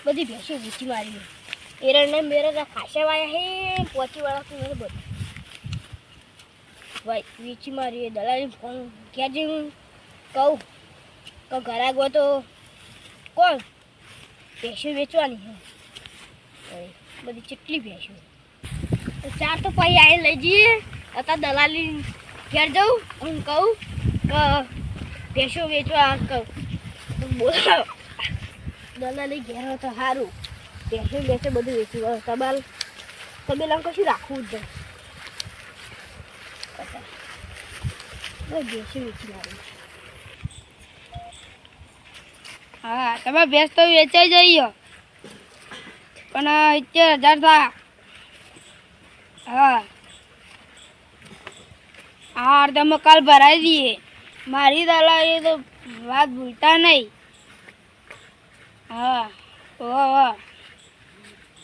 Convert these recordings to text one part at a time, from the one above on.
બધી ભેંસો વેચી મારી એરણને મેરે ખાસા વાયા હે પોચીવાળા તું મને બધું ભાઈ વેચી મારી દલાલી ફોન ક્યાં જઈને કહું કે ઘર આગળ તો કોણ ભેંસો વેચવાની છે બધી કેટલી ભેંસો ચાર તો પછી આવીને લઈ જઈએ અત્યારે દલાલી ઘેર જાઉં હું કહું કે ભેંસો વેચવા કહું તો બોલાવો દલાલી ઘેર હોય તો સારું ભેંસો બેસે બધું વેચી તબેલા કશું રાખવું જ નહીં ભેંસો વેચી મારું હા તમે ભેંસ તો વેચાઈ જઈએ પણ 70,000 થાય હા હા તમે કાલ ભરાઈ દઈએ મારી દલાલી તો વાત ભૂલતા નહીં હા ઓહો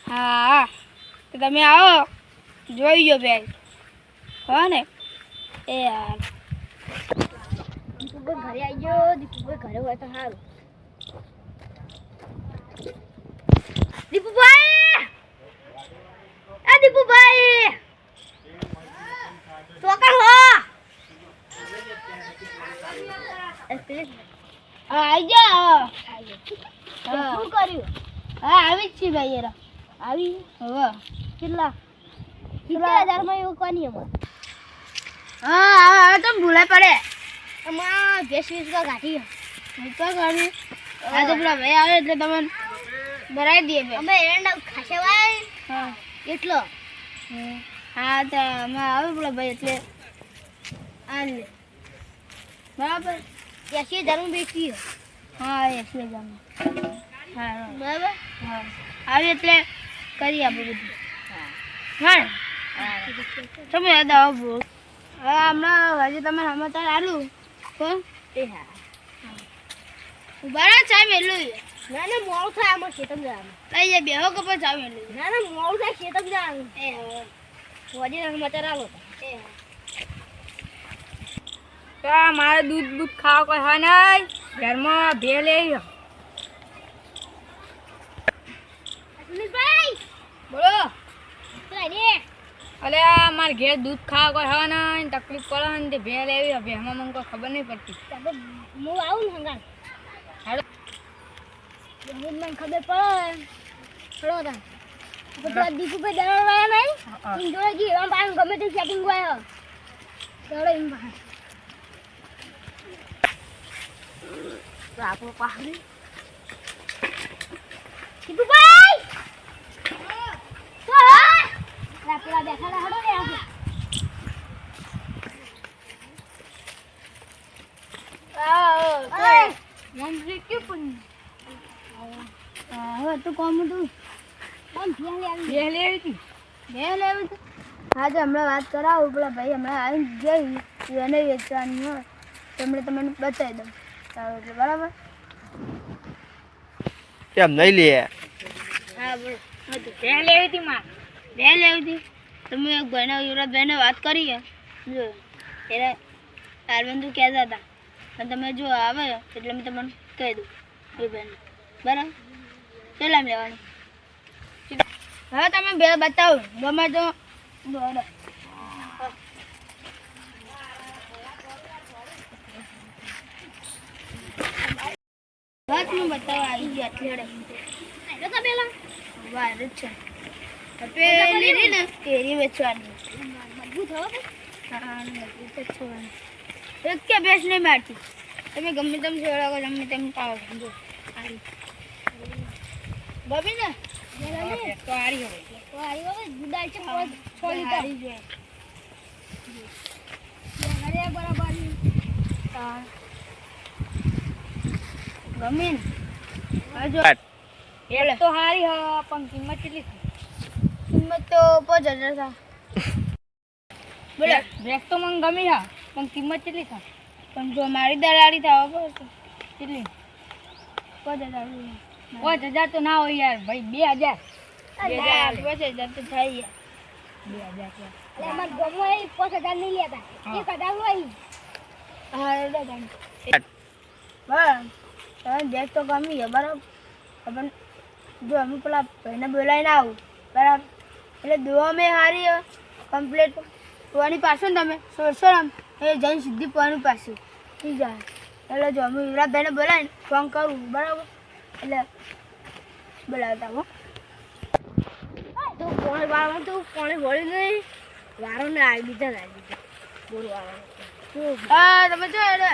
હા તો તમે આવો જોઈ લો ભેંસ હા ને એ યાર દીપુભાઈ ઘરે આવી ગયો દીપુભાઈ ઘરે હોય તો સારું દીપુભાઈ એ દીપુભાઈ ચોકર હો આવી જાઓ શું કર્યું હા આવી જ છે ભાઈ યાર આવી હવે કેટલા 70,000 માં એવું કોની અમાર હા હવે તો ભૂલાય પડે અમાર ભેંસ વેચવા ગાડી તો ગાડી આ તો પેલા ભાઈ આવે એટલે તમને ભરાઈ દઈએ ભાઈ અમે એરંડા ખાસા ભાઈ હા એટલો હા તો અમે આવે પેલા ભાઈ એટલે આ લે બરાબર 80,000 માં બેચી હા એટલે જ અમે હા બરાબર હા આવે એટલે કરી આપે બધું હા તમે યાદ આવો હવે હમણાં હજી તમે સમાચાર આલું કોણ એ હા ઉભા રહો ચા મેલું ના ના મોડું થાય આમાં ખેતમ જવાનું લઈ જાય બેહો કપા ચા મેલું ના ના મોડું થાય ખેતમ જવાનું એ હવે વધી સમાચાર આવો એ તો મારે દૂધ ખાવા કોઈ હોય નહીં ઘરમાં ભે લઈ સુનિલભાઈ બોલો રે અલે મારે ઘેર દૂધ ખાવા કોઈ હોય નહીં તકલીફ પડે ને તે ભે લેવી ભેમાં મને કોઈ ખબર નહીં પડતી હું આવું ને હંગાણ હાલો મને ખબર પડે ચલો તા બધા દીપુભાઈ દરવાજા વાળા નહીં ઇન્દોર જી એવા પાન ગમે તે સેટિંગ વાયો ચલો ઇન બહાર તો આપણો પાહરી દીપુભાઈ તો પેલા બેઠા હડો ને આપણે મંત્રી કે પણ હવે તું કોમ તું બે લેવી હતી હા તો હમણાં વાત કરાવું પેલા ભાઈ હમણાં આવીને જઈ એને વેચવાની હોય તો હમણાં તમને બતાવી દઉં સારું એટલે બરાબર કેમ નહીં લે હા બોલો બે લેવી હતી માં બે લેવી હતી તમે એક ભાઈને યુવરાજભાઈને વાત કરી જો એને તારબંધુ કહેતા હતા અને તમે જો આવે એટલે મેં તમને કહી દઉં એ ભાઈને બરાબર ચાલ આમ લેવાનું હવે તમે બે બતાવો ગમે તો બરાબર બસ હું બતાવવા આવી ગઈ આટલી પેલા વાર જ છે પેલી ને કેરી વેચવાની મજબૂત થયો હા મજબૂત જ છોડવાની એક કે બેસ નહીં મારતી તમે ગમે તેમ છોડાવો ગમે તેમ પાવો જો સારી બબી ને તો હારી હોય તો આરી હવે ગુડાલ છે 6 લીટર હારી જોઈએ અરે બરાબર ગમે ને હજુ એટલે તો હારી હા પણ કિંમત કેટલી થાય કિંમત તો 5,000 થાય બોલે બ્રેક તો મને ગમી હા પણ કિંમત કેટલી થાય પણ જો મારી દલાલી થાય બરાબર કેટલી 5,000 5,000 તો ના હોય યાર ભાઈ 2,000 5,000 તો થાય યાર 2,000 અમાર ગમો એ 5,000 નહીં લેતા 1,000 હોય હા બસ બેગ તો ગમી છે બરાબર પણ જો અમે પેલા ભાઈને બોલાવીને આવું બરાબર એટલે દવા મેં હારી કમ્પ્લીટ પોવાની પાછો ને તમે સોરસો આમ એ જઈને સીધી પોવાની પાછી થઈ જાય એટલે જો અમે યુવરાજભાઈને બોલાવીને ફોન કરું બરાબર એટલે બોલાવતા હો તું કોણે વાળવાનું તું કોણે વળી ગઈ વારો ને આવી બીજા લાગી દીધા બોર વાળવાનું હા તમે જો એટલે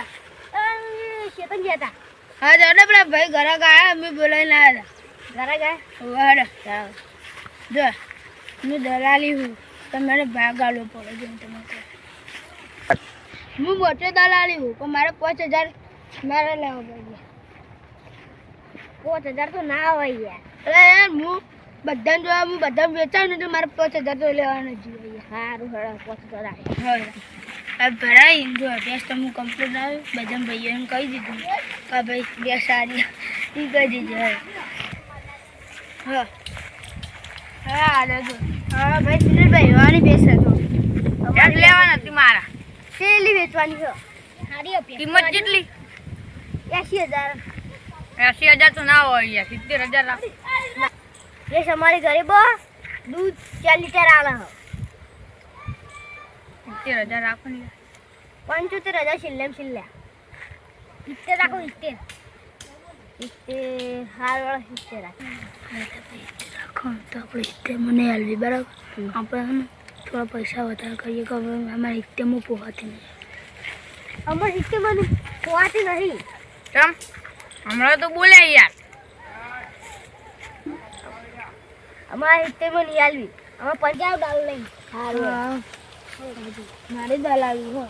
શેતન ગયા હતા હા તો એટલે પેલા ભાઈ ઘરે ગયા અમે બોલાવીને આવ્યા ઘરે ગયા હતા વાડે જો હું દલાલી હું તમારે ભાગ આલવો પડે જેમ તમે કહો હું મોટે દલાલી હું પણ મારે 5000 મારે લેવા પડે 5000 તો ના હોય યાર એટલે યાર હું બધાને જોવા હું બધાને વેચાવું ને તો મારે 5000 તો લેવાના જ જોઈએ સારું હેડો 5000 હવે આ ભરાઈ જો ટેસ્ટ તો હું કમ્પ્લીટ આવ્યું બધા ભાઈઓને કહી દીધું કે ભાઈ બે સારી એ કહી દીધું હા હા હાલે જો હા ભાઈ સુનિલભાઈ વાની બેસ હતો લેવાના હતી મારા કેટલી વેચવાની છે સારી અપીલ કિંમત કેટલી 80000 80,000 તો ના હોય યાર 70,000 રાખ એ અમારી ગરીબો દૂધ 4 લીટર આવે 70,000 રાખો ને 75000 છેલ્લે છેલ્લે 70 રાખો 70 હાર વાળા 70 રાખો તો આપણે મને હાલવી બરાબર આપણે થોડા પૈસા વધારે કરીએ કે હવે અમારે એકદમ પોહાતી નહીં અમાર 70 મને ખોવાતી નહીં કેમ હમણાં તો બોલ્યા યાર અમારે 70 મને હાલવી અમે 50 ડાલ લઈ હા મારે દલાલી હો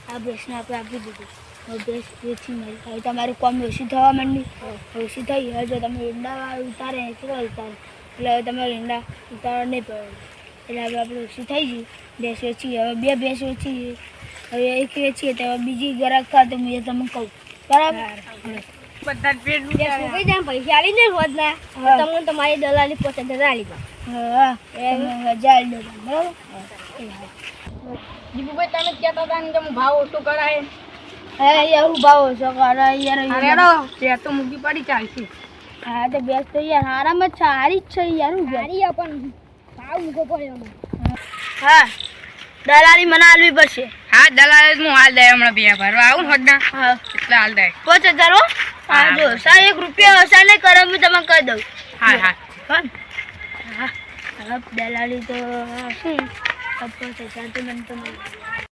આ ભેંસને આપણે આપી દીધું હવે ભેંસ વેચી મળી હવે તમારું કામ ઓછી થવા માંડી ઓછી થઈ હવે જો તમે ઈંડા ઉતારે કેટલા ઉતારે એટલે હવે તમારે ઈંડા ઉતારવા નહીં પડે એટલે હવે આપણે ઓછી થઈ ગઈ ભેંસ વેચી હવે 2 ભેંસ વેચી હવે એક વેચીએ તો હવે બીજી ગ્રાહક થાય તો હું તમને કહું બરાબર બધા પેટ કઈ જાય પૈસા આલી ને હોદ ના તમને તમારી દલાલી 5000 આલી દો હા તમે 1000 દો બરાબર દીપુભાઈ તમે કહેતા હતા ને કે હું ભાવ ઓછો કરાય હા યાર ભાવ ઓછો કરે યાર રેડો તે તો મૂકી પડી ચાલશે હા તો બેસ તો યાર આરામ જ છે હારી જ છે યાર હું સારી પણ ભાવ મૂકો પડ્યો મને હા દલાલી મને આલવી પડશે હા દલાલ હું હાલ દે હમણાં બે ભરવા આવું ને હોદના હા એટલે હાલ દે 5000 હો હા જો સા 1 રૂપિયા હસા નહીં કરે હું તમને કહી દઉં હા હા હા હા દલાલી તો શું 5000 તો મને તો